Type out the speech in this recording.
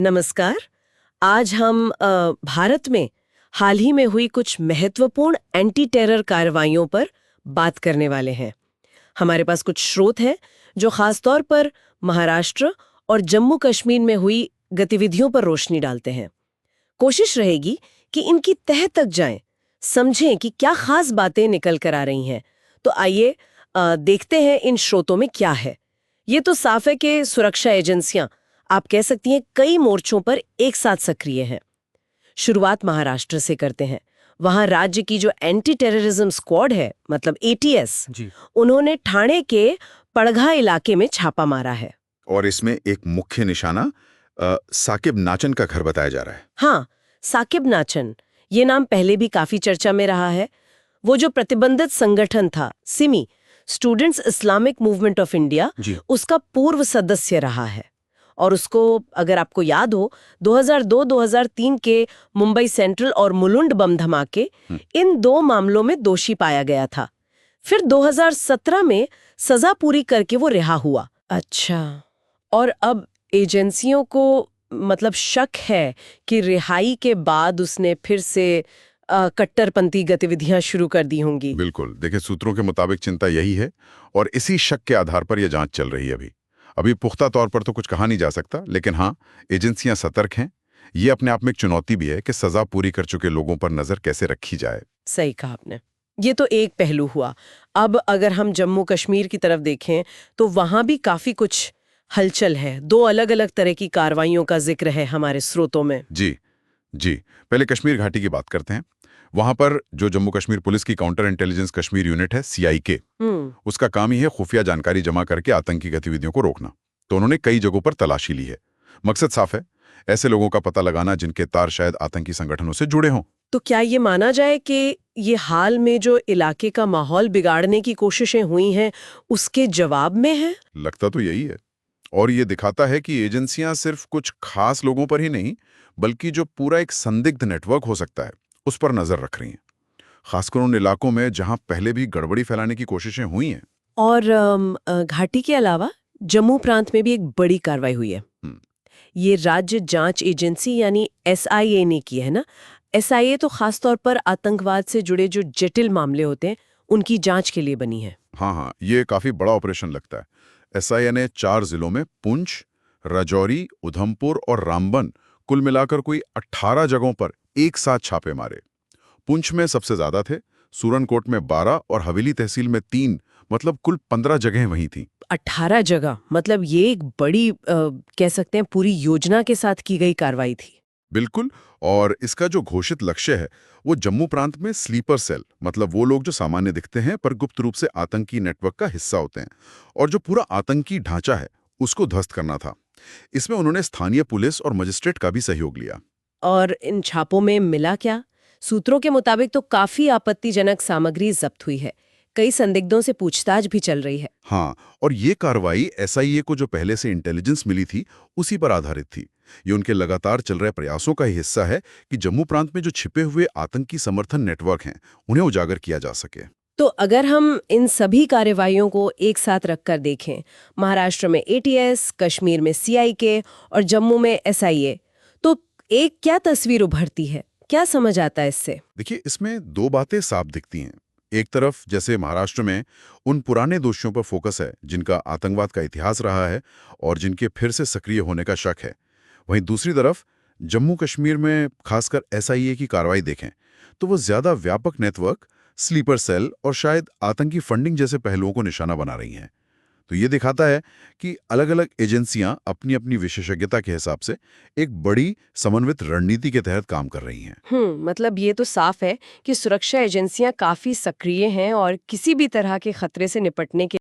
नमस्कार। आज हम भारत में हाल ही में हुई कुछ महत्वपूर्ण एंटी टेरर कार्रवाइयों पर बात करने वाले हैं। हमारे पास कुछ स्रोत हैं जो खासतौर पर महाराष्ट्र और जम्मू कश्मीर में हुई गतिविधियों पर रोशनी डालते हैं। कोशिश रहेगी कि इनकी तह तक जाएं, समझें कि क्या खास बातें निकल कर आ रही हैं। तो आइए देखते हैं इन स्रोतों में क्या है। ये तो साफ है कि सुरक्षा एजेंसियां, आप कह सकती हैं, कई मोर्चों पर एक साथ सक्रिय हैं। शुरुआत महाराष्ट्र से करते हैं। वहां राज्य की जो एंटी टेररिज्म स्क्वाड है, मतलब एटीएस, जी। उन्होंने ठाणे के पड़घा इलाके में छापा मारा है। और इसमें एक मुख्य निशाना साकिब नाचन का घर बताया जा रहा है। हाँ, साकिब नाचन, ये नाम पहले भी काफी चर्चा में रहा है। वो जो प्रतिबंधित संगठन था SIMI, Students Islamic Movement of India, जी। उसका पूर्व सदस्य रहा है। और उसको, अगर आपको याद हो, 2002-2003 के मुंबई सेंट्रल और मुलुंड बम धमाके, इन 2 मामलों में दोषी पाया गया था। फिर 2017 में सजा पूरी करके वो रिहा हुआ। अच्छा, और अब एजेंसियों को मतलब शक है कि रिहाई के बाद उसने फिर से कट्टरपंथी गतिविधियां शुरू कर दी होंगी। बिल्कुल, देखिए सूत्रों के मुताबिक चिंता यही है और इसी शक के आधार पर यह जांच चल रही है। अभी पुख्ता तौर पर तो कुछ कहा नहीं जा सकता, लेकिन हाँ, एजेंसियां सतर्क हैं। ये अपने आप में एक चुनौती भी है कि सजा पूरी कर चुके लोगों पर नजर कैसे रखी जाए। सही कहा आपने। ये तो एक पहलू हुआ। अब अगर हम जम्मू कश्मीर की तरफ देखें तो वहां भी काफी कुछ हलचल है। 2 अलग-अलग तरह की कार्रवाइयों का जिक्र है हमारे स्रोतों में। जी जी, पहले कश्मीर घाटी की बात करते हैं। वहां पर जो जम्मू कश्मीर पुलिस की काउंटर इंटेलिजेंस कश्मीर यूनिट है, CIK, उसका काम ही है खुफिया जानकारी जमा करके आतंकी गतिविधियों को रोकना। तो उन्होंने कई जगहों पर तलाशी ली है। मकसद साफ है, ऐसे लोगों का पता लगाना जिनके तार शायद आतंकी संगठनों से जुड़े हों। तो क्या ये माना जाए कि ये हाल में जो इलाके का माहौल बिगाड़ने की कोशिशें हुई हैं, उसके जवाब में है? लगता तो यही है। और ये दिखाता है कि एजेंसियां सिर्फ कुछ खास लोगों पर ही नहीं, बल्कि जो पूरा एक संदिग्ध नेटवर्क हो सकता है, उस पर नजर रख रही हैं। खासकर उन इलाकों में जहां पहले भी गड़बड़ी फैलाने की कोशिशें हुई हैं। और घाटी के अलावा जम्मू प्रांत में भी एक बड़ी कार्रवाई हुई है। हम्म, ये राज्य जांच एजेंसी यानी SIA ने की है ना। SIA तो खास तौर पर आतंकवाद से जुड़े जो जटिल मामले होते हैं, उनकी जांच के लिए बनी है। हाँ हाँ, ये काफी बड़ा ऑपरेशन लगता है। SIA ने 4 जिलों में पुंछ, राजौरी, उधमपुर और रामबन, कुल मिलाकर कोई 18 जगहों पर एक साथ छापे मारे। पुंछ में सबसे ज्यादा थे, सूरनकोट में 12 और हवेली तहसील में 3, मतलब कुल 15 जगहें वहीं थीं। 18 जगह, मतलब ये एक बड़ी कह सकते हैं पूरी योजना के साथ की गई कार्रवाई थी। बिल्कुल। और इसका जो घोषित लक्ष्य है, वो जम्मू प्रांत में स्लीपर सेल, मतलब वो लोग जो सामान्य दिखते हैं पर गुप्त रूप से आतंकी नेटवर्क का हिस्सा होते हैं, और जो पूरा आतंकी ढांचा है उसको ध्वस्त करना था। इसमें उन्होंने स्थानीय पुलिस और मजिस्ट्रेट का भी सहयोग लिया। और इन छापों में मिला क्या? सूत्रों के मुताबिक तो काफी आपत्तिजनक सामग्री जब्त हुई है। कई संदिग्धों से पूछताछ भी चल रही है। हाँ, और ये कार्रवाई SIA को जो पहले से इंटेलिजेंस मिली थी, उसी पर आधारित थी। ये उनके लगातार चल रहे प्रयासों का ही हिस्सा है कि जम्मू प्रांत में जो छिपे हुए आतंकी समर्थन नेटवर्क हैं, उन्हें उजागर किया जा सके। तो अगर हम इन सभी कार्रवाइयों को एक साथ रखकर देखें, महाराष्ट्र में ATS, कश्मीर में CIK और जम्मू में SIA, तो एक क्या तस्वीर उभरती है? क्या समझ आता है इससे? देखिए, इसमें 2 बातें साफ दिखती हैं। एक तरफ जैसे महाराष्ट्र में उन पुराने दोषियों पर फोकस है जिनका आतंकवाद का इतिहास रहा है और जिनके फिर से सक्रिय होने का शक है। वहीं दूसरी तरफ जम्मू कश्मीर में खासकर SIA की कार्रवाई देखें तो वो ज्यादा व्यापक नेटवर्क, स्लीपर सेल और शायद आतंकी फंडिंग जैसे पहलुओं को निशाना बना रही हैं। तो ये दिखाता है कि अलग-अलग एजेंसियां अपनी अपनी विशेषज्ञता के हिसाब से एक बड़ी समन्वित रणनीति के तहत काम कर रही हैं। मतलब ये तो साफ है कि सुरक्षा एजेंसियां काफी सक्रिय हैं और किसी भी तरह के खतरे से निपटने के